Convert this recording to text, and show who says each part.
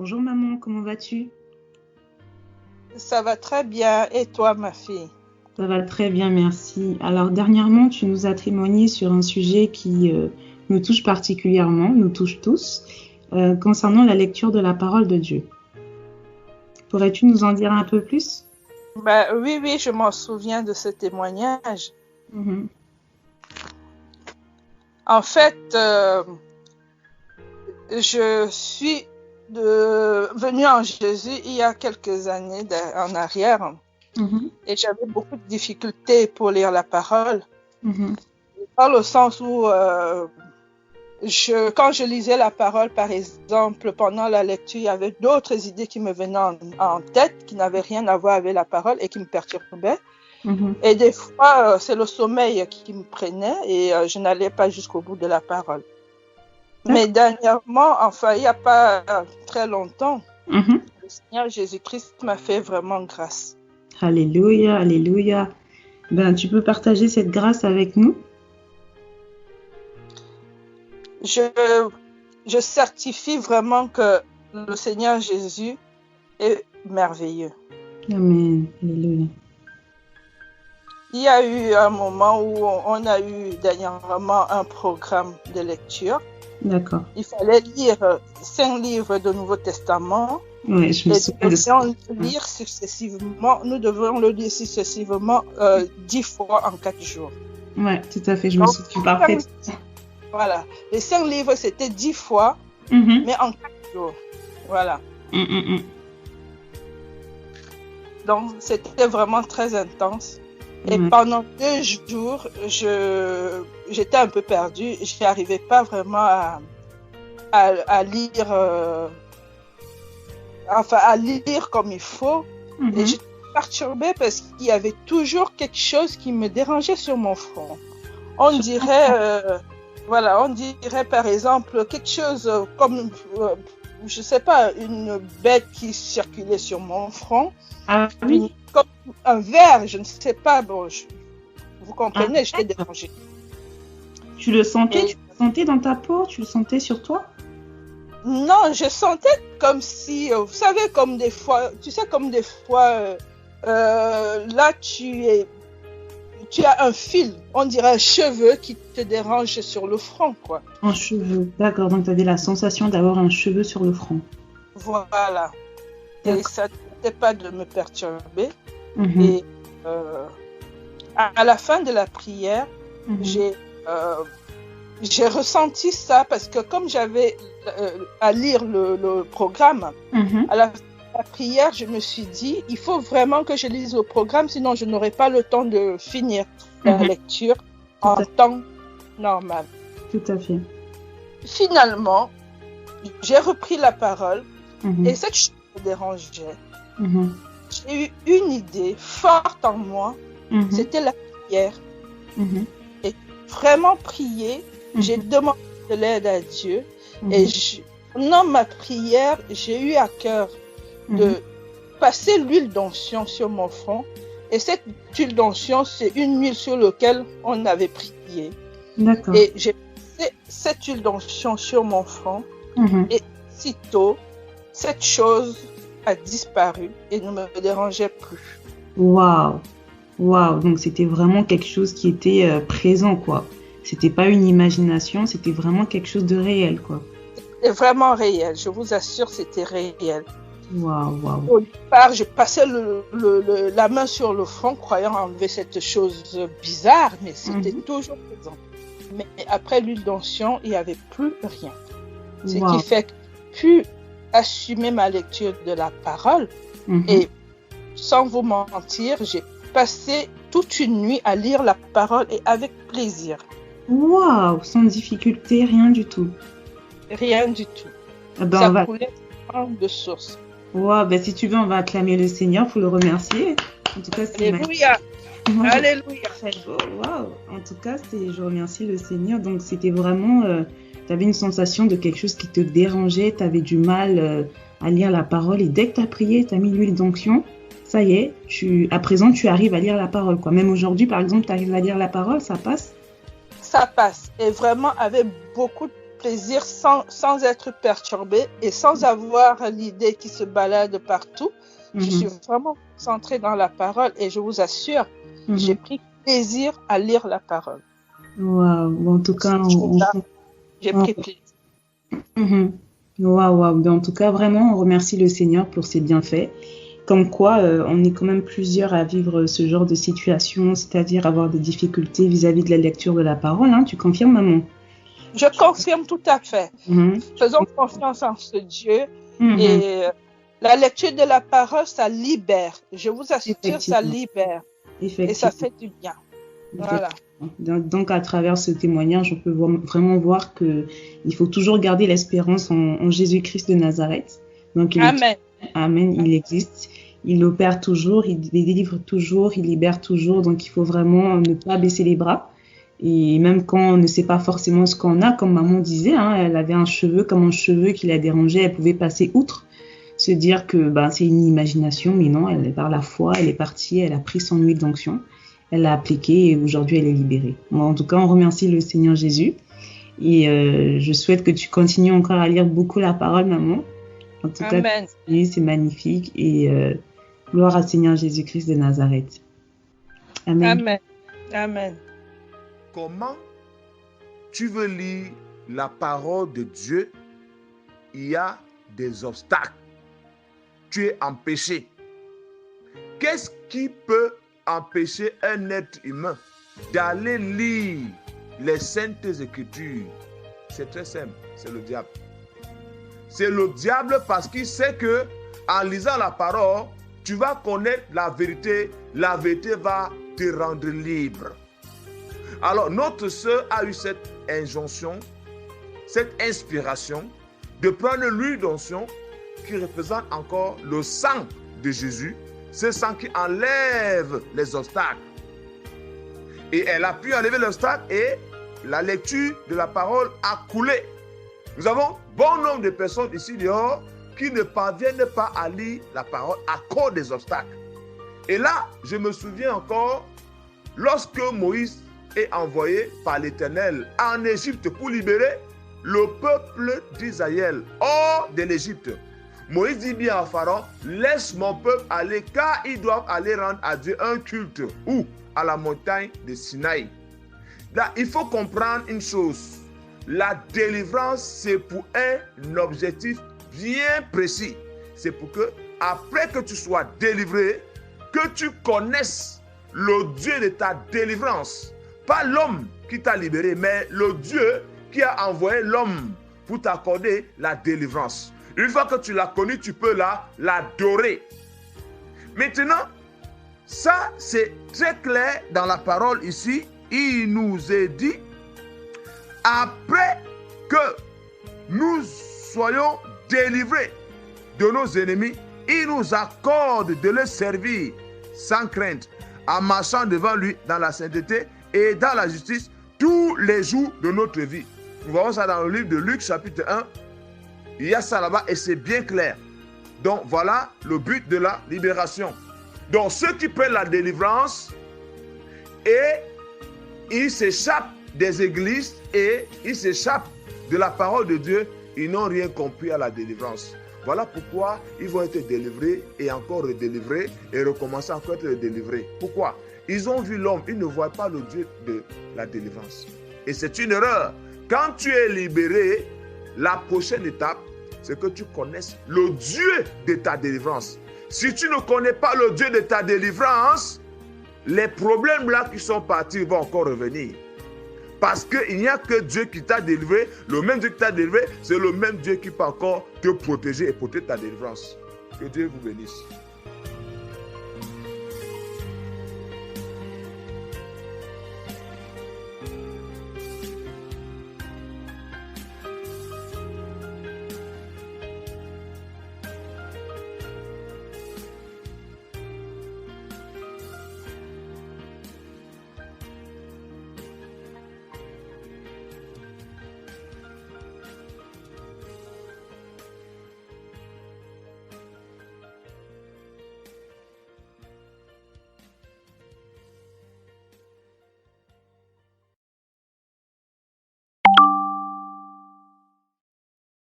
Speaker 1: Bonjour maman, comment vas-tu?
Speaker 2: Ça va très bien. Et toi, ma fille?
Speaker 1: Ça va très bien, merci. Alors dernièrement, tu nous as témoigné sur un sujet qui nous touche particulièrement, nous touche tous, concernant la lecture de la parole de Dieu. Pourrais-tu nous en dire un peu plus?
Speaker 2: Oui, je m'en souviens de ce témoignage.
Speaker 1: Mhm.
Speaker 2: En fait, je suis venue en Jésus il y a quelques années en arrière et j'avais beaucoup de difficultés pour lire la parole. Dans le sens où quand je lisais la parole, par exemple, pendant la lecture, il y avait d'autres idées qui me venaient en tête, qui n'avaient rien à voir avec la parole et qui me perturbaient. Et des fois, c'est le sommeil qui me prenait et je n'allais pas jusqu'au bout de la parole. Mais dernièrement, enfin, il n'y a pas très longtemps, le Seigneur Jésus-Christ m'a fait vraiment grâce.
Speaker 1: Alléluia, alléluia. Tu peux partager cette grâce avec nous?
Speaker 2: Je certifie vraiment que le Seigneur Jésus est merveilleux.
Speaker 1: Amen, alléluia.
Speaker 2: Il y a eu un moment où on a eu dernièrement un programme de lecture.
Speaker 1: D'accord.
Speaker 2: Il fallait lire 5 livres du Nouveau Testament.
Speaker 1: Oui, je me souviens de ça.
Speaker 2: Nous devons le lire successivement 10 fois en 4 jours.
Speaker 1: Oui, tout à fait, je me souviens parfaitement.
Speaker 2: Voilà, les 5 livres c'était 10 fois, mais en 4 jours. Voilà. Donc c'était vraiment très intense. Et pendant 2 jours, j'étais un peu perdue. Je n'arrivais pas vraiment à lire, à lire comme il faut. Et j'étais perturbée parce qu'il y avait toujours quelque chose qui me dérangeait sur mon front. On dirait par exemple quelque chose comme, je sais pas, une bête qui circulait sur mon front.
Speaker 1: Ah oui.
Speaker 2: Comme un ver, je ne sais pas. Bon, vous comprenez, j'étais dérangée.
Speaker 1: Tu le sentais? Tu le sentais dans ta peau? Tu le sentais sur toi?
Speaker 2: Non, je sentais comme si, vous savez, comme des fois, là tu as un fil, on dirait un cheveu qui te dérange sur le front, quoi.
Speaker 1: Un cheveu, d'accord. Donc tu avais la sensation d'avoir un cheveu sur le front.
Speaker 2: Voilà. Et ça n'arrêtait pas de me perturber. Et à la fin de la prière, j'ai ressenti ça parce que comme j'avais à lire le programme, à la fin de la prière, je me suis dit, il faut vraiment que je lise le programme, sinon je n'aurai pas le temps de finir la lecture en temps normal.
Speaker 1: Tout à fait.
Speaker 2: Finalement, j'ai repris la parole et cette chose me dérangeait. J'ai eu une idée forte en moi, c'était la prière. Et vraiment prier, j'ai demandé de l'aide à Dieu. Et dans ma prière, j'ai eu à cœur de passer l'huile d'onction sur mon front. Et cette huile d'onction, c'est une huile sur laquelle on avait prié.
Speaker 1: D'accord.
Speaker 2: Et j'ai passé cette huile d'onction sur mon front. Et sitôt, cette chose a disparu et ne me dérangeait plus.
Speaker 1: Waouh! Waouh! Donc c'était vraiment quelque chose qui était présent, quoi. C'était pas une imagination, c'était vraiment quelque chose de réel, quoi.
Speaker 2: C'était vraiment réel, je vous assure, c'était réel.
Speaker 1: Waouh, waouh.
Speaker 2: Au départ, je passais la main sur le front, croyant enlever cette chose bizarre, mais c'était toujours présent. Mais après l'huile d'onction, il n'y avait plus rien. Ce qui fait que j'ai pu assumer ma lecture de la parole. Et sans vous mentir, j'ai passé toute une nuit à lire la parole et avec plaisir.
Speaker 1: Waouh! Sans difficulté, rien du tout.
Speaker 2: Rien du tout.
Speaker 1: Ça
Speaker 2: coulait de source.
Speaker 1: Waouh, si tu veux, on va acclamer le Seigneur pour le remercier. En tout cas, c'est
Speaker 2: Alléluia! Alléluia!
Speaker 1: Waouh! En tout cas, je remercie le Seigneur. Donc, c'était vraiment... tu avais une sensation de quelque chose qui te dérangeait, tu avais du mal à lire la parole. Et dès que tu as prié, tu as mis l'huile d'onction, ça y est, à présent, tu arrives à lire la parole, quoi. Même aujourd'hui, par exemple, tu arrives à lire la parole, ça passe?
Speaker 2: Ça passe. Et vraiment, avec beaucoup de plaisir sans être perturbée et sans avoir l'idée qui se balade partout. Je suis vraiment concentrée dans la parole et je vous assure, j'ai pris plaisir à lire la parole.
Speaker 1: Waouh, en tout cas,
Speaker 2: j'ai pris plaisir.
Speaker 1: Waouh. En tout cas, vraiment, on remercie le Seigneur pour ses bienfaits. Comme quoi, on est quand même plusieurs à vivre ce genre de situation, c'est-à-dire avoir des difficultés vis-à-vis de la lecture de la parole. Hein. Tu confirmes, maman?
Speaker 2: Je confirme tout à fait. Faisons confiance en ce Dieu. Et la lecture de la parole, ça libère. Je vous assure, ça libère. Et ça fait du bien. Voilà.
Speaker 1: Donc, à travers ce témoignage, on peut vraiment voir qu'il faut toujours garder l'espérance en Jésus-Christ de Nazareth. Donc, Amen, il existe. Il opère toujours, il délivre toujours, il libère toujours. Donc, il faut vraiment ne pas baisser les bras. Et même quand on ne sait pas forcément ce qu'on a, comme maman disait, hein, elle avait un cheveu qui la dérangeait, elle pouvait passer outre, se dire que c'est une imagination, mais non, elle, par la foi, elle est partie, elle a pris son huile d'onction, elle l'a appliquée et aujourd'hui elle est libérée. Bon, en tout cas, on remercie le Seigneur Jésus et je souhaite que tu continues encore à lire beaucoup la parole, maman. En tout cas, c'est magnifique et gloire au Seigneur Jésus-Christ de Nazareth. Amen.
Speaker 2: Amen.
Speaker 3: Comment tu veux lire la parole de Dieu? Il y a des obstacles. Tu es empêché. Qu'est-ce qui peut empêcher un être humain d'aller lire les saintes écritures? C'est très simple, c'est le diable. C'est le diable parce qu'il sait que en lisant la parole, tu vas connaître la vérité va te rendre libre. Alors, notre sœur a eu cette injonction, cette inspiration de prendre l'huile d'onction qui représente encore le sang de Jésus, ce sang qui enlève les obstacles. Et elle a pu enlever l'obstacle et la lecture de la parole a coulé. Nous avons bon nombre de personnes ici dehors qui ne parviennent pas à lire la parole à cause des obstacles. Et là, je me souviens encore, lorsque Moïse est envoyé par l'Éternel en Égypte pour libérer le peuple d'Israël hors de l'Égypte. Moïse dit bien à Pharaon, laisse mon peuple aller car ils doivent aller rendre à Dieu un culte. Où? À la montagne de Sinaï. Là, il faut comprendre une chose. La délivrance, c'est pour un objectif bien précis. C'est pour que, après que tu sois délivré, que tu connaisses le Dieu de ta délivrance. Pas l'homme qui t'a libéré, mais le Dieu qui a envoyé l'homme pour t'accorder la délivrance. Une fois que tu l'as connu, tu peux l'adorer. Maintenant, ça c'est très clair dans la parole ici. Il nous est dit, après que nous soyons délivrés de nos ennemis, il nous accorde de le servir sans crainte, en marchant devant lui dans la sainteté et dans la justice tous les jours de notre vie. Nous voyons ça dans le livre de Luc chapitre 1. Il y a ça là-bas et c'est bien clair. Donc voilà le but de la libération. Donc ceux qui prennent la délivrance et ils s'échappent des églises et ils s'échappent de la parole de Dieu, ils n'ont rien compris à la délivrance. Voilà pourquoi ils vont être délivrés et encore redélivrés et recommencer encore à être délivrés. Pourquoi? Ils ont vu l'homme, ils ne voient pas le Dieu de la délivrance. Et c'est une erreur. Quand tu es libéré, la prochaine étape, c'est que tu connaisses le Dieu de ta délivrance. Si tu ne connais pas le Dieu de ta délivrance, les problèmes là qui sont partis vont encore revenir. Parce qu'il n'y a que Dieu qui t'a délivré. Le même Dieu qui t'a délivré, c'est le même Dieu qui peut encore te protéger et protéger ta délivrance. Que Dieu vous bénisse.